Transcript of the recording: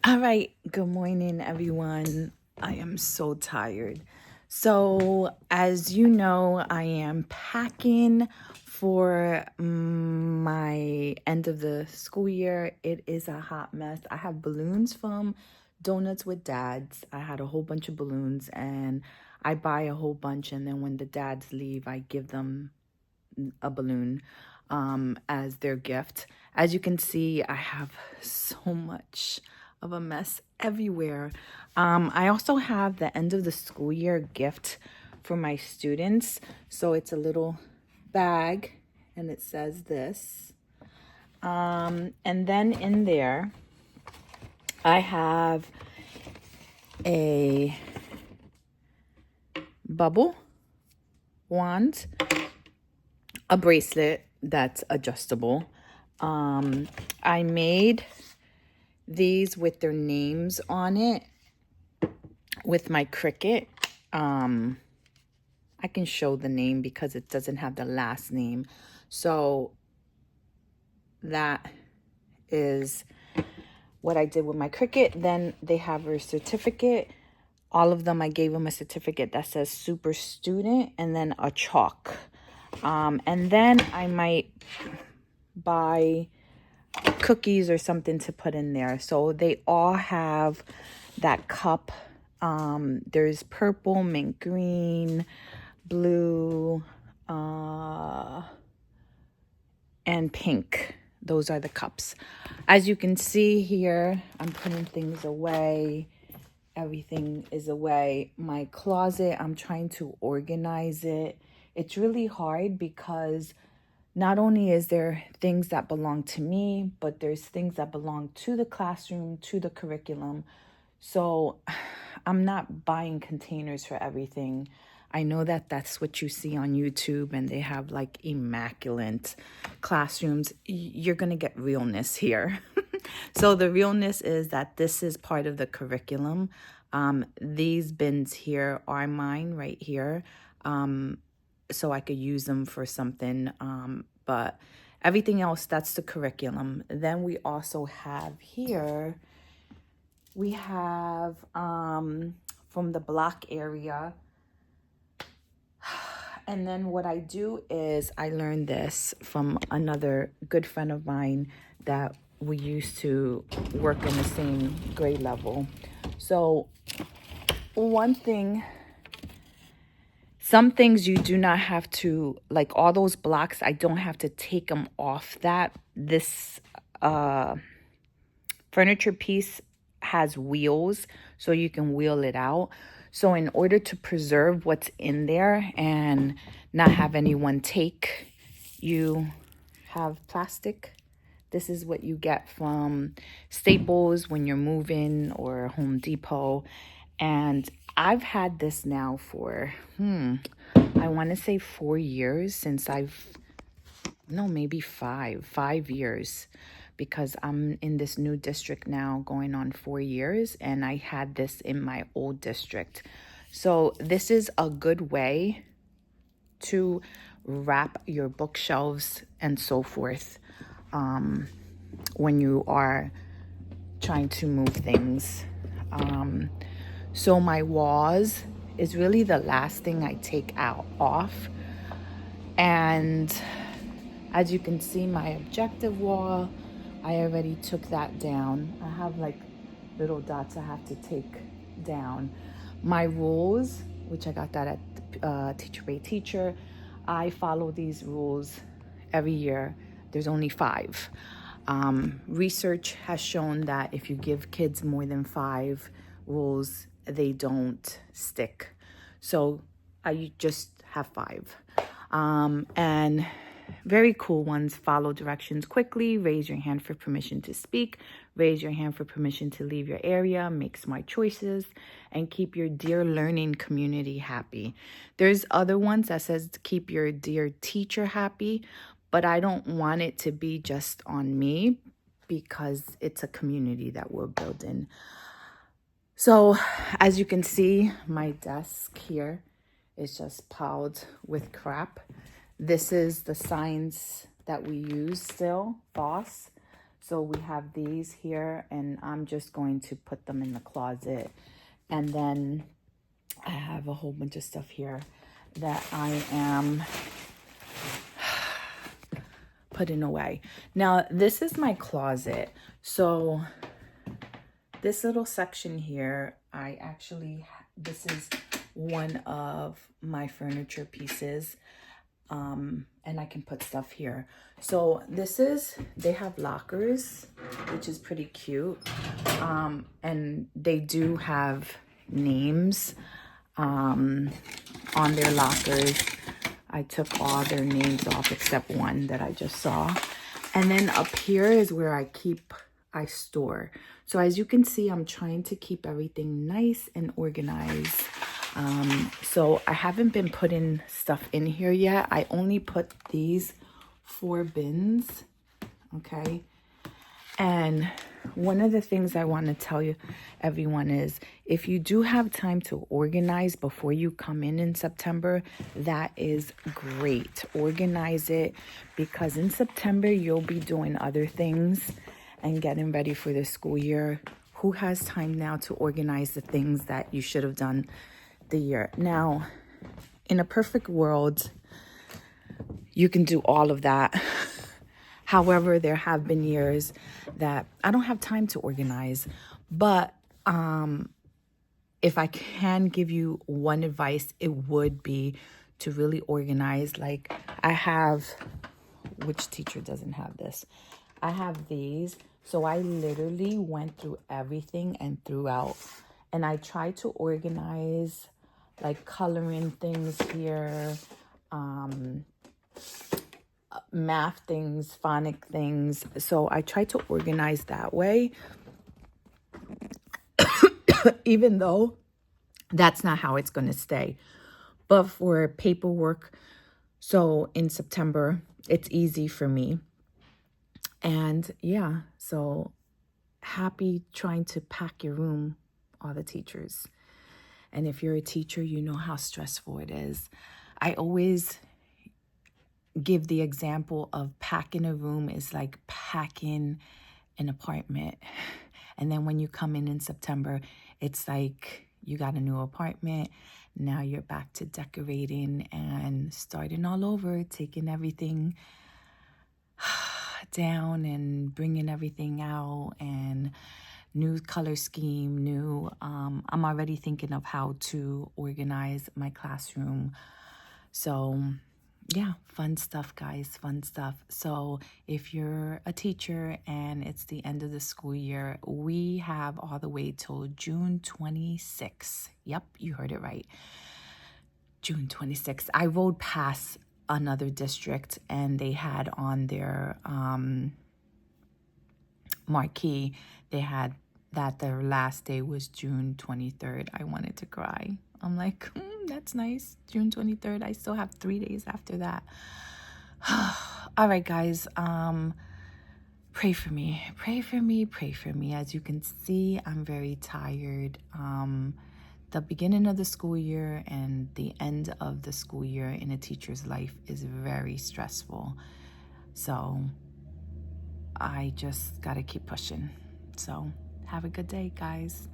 All right, good morning, everyone. I am so tired. So, as you know, I am packing for my end of the school year. It is a hot mess. I have balloons from Donuts with Dads. I had a whole bunch of balloons and I buy a whole bunch, and then when the dads leave, I give them a balloon as their gift. As you can see, I have so much of a mess everywhere. I also have the end of the school year gift for my students. So it's a little bag and it says this. And then in there, I have a bubble wand, a bracelet that's adjustable. I made these with their names on it with my Cricut. I can show the name because it doesn't have the last name. So that is what I did with my Cricut. Then they have a certificate. All of them, I gave them a certificate that says super student and then a chalk. And then I might buy cookies or something to put in there. So they all have that cup. There's purple, mint green, blue, and pink. Those are the cups. As you can see here, I'm putting things away. Everything is away. My closet, I'm trying to organize it. It's really hard because not only is there things that belong to me, but there's things that belong to the classroom, to the curriculum. So I'm not buying containers for everything. I know that that's what you see on YouTube and they have like immaculate classrooms. You're going to get realness here. So the realness is that this is part of the curriculum. These bins here are mine right here. So I could use them for something. But everything else, that's the curriculum. Then we also have here, we have from the block area. And then what I do is I learned this from another good friend of mine that we used to work in the same grade level. So one thing, some things you do not have to, like all those blocks, I don't have to take them off that. This furniture piece has wheels, so you can wheel it out. So in order to preserve what's in there and not have anyone take, you have plastic. This is what you get from Staples when you're moving or Home Depot. And I've had this now for, I want to say 4 years since maybe five years, because I'm in this new district now going on 4 years, and I had this in my old district. So this is a good way to wrap your bookshelves and so forth when you are trying to move things. So my walls is really the last thing I take off. And as you can see, my objective wall, I already took that down. I have like little dots I have to take down. My rules, which I got that at Teacher Pay Teacher, I follow these rules every year. There's only 5. Research has shown that if you give kids more than 5 rules, they don't stick. So I just have 5. And very cool ones: follow directions quickly, raise your hand for permission to speak, raise your hand for permission to leave your area, make smart choices, and keep your dear learning community happy. There's other ones that says to keep your dear teacher happy, but I don't want it to be just on me because it's a community that we're building. So as you can see, my desk here is just piled with crap. This is the signs that we use still, boss. So we have these here, and I'm just going to put them in the closet. And then I have a whole bunch of stuff here that I am putting away. Now, this is my closet. So this little section here, this is one of my furniture pieces. And I can put stuff here. So they have lockers, which is pretty cute. And they do have names on their lockers. I took all their names off except one that I just saw. And then up here is where I store. So as you can see, I'm trying to keep everything nice and organized. So I haven't been putting stuff in here yet. I only put these 4 bins, okay? And one of the things I want to tell you, everyone, is if you do have time to organize before you come in September, that is great. Organize it, because in September, you'll be doing other things and getting ready for the school year. Who has time now to organize the things that you should have done the year? Now, in a perfect world, you can do all of that. However, there have been years that I don't have time to organize. But if I can give you one advice, it would be to really organize. Like I have, which teacher doesn't have this? I have these. So I literally went through everything and threw out. And I tried to organize, like coloring things here, math things, phonic things. So I tried to organize that way, even though that's not how it's going to stay. But for paperwork, so in September, it's easy for me. And yeah, so happy trying to pack your room, all the teachers. And if you're a teacher, you know how stressful it is. I always give the example of packing a room is like packing an apartment. And then when you come in September, it's like you got a new apartment. Now you're back to decorating and starting all over, taking everything down and bringing everything out, and new color scheme, I'm already thinking of how to organize my classroom. So yeah, fun stuff, guys, fun stuff. So if you're a teacher and it's the end of the school year, we have all the way till June 26th. Yep, you heard it right. June 26th. I rode past another district and they had on their marquee, they had that their last day was June 23rd. I wanted to cry. I'm like, that's nice. June 23rd. I still have 3 days after that. All right, guys. Pray for me. Pray for me. Pray for me. As you can see, I'm very tired. The beginning of the school year and the end of the school year in a teacher's life is very stressful. So I just got to keep pushing. So have a good day, guys.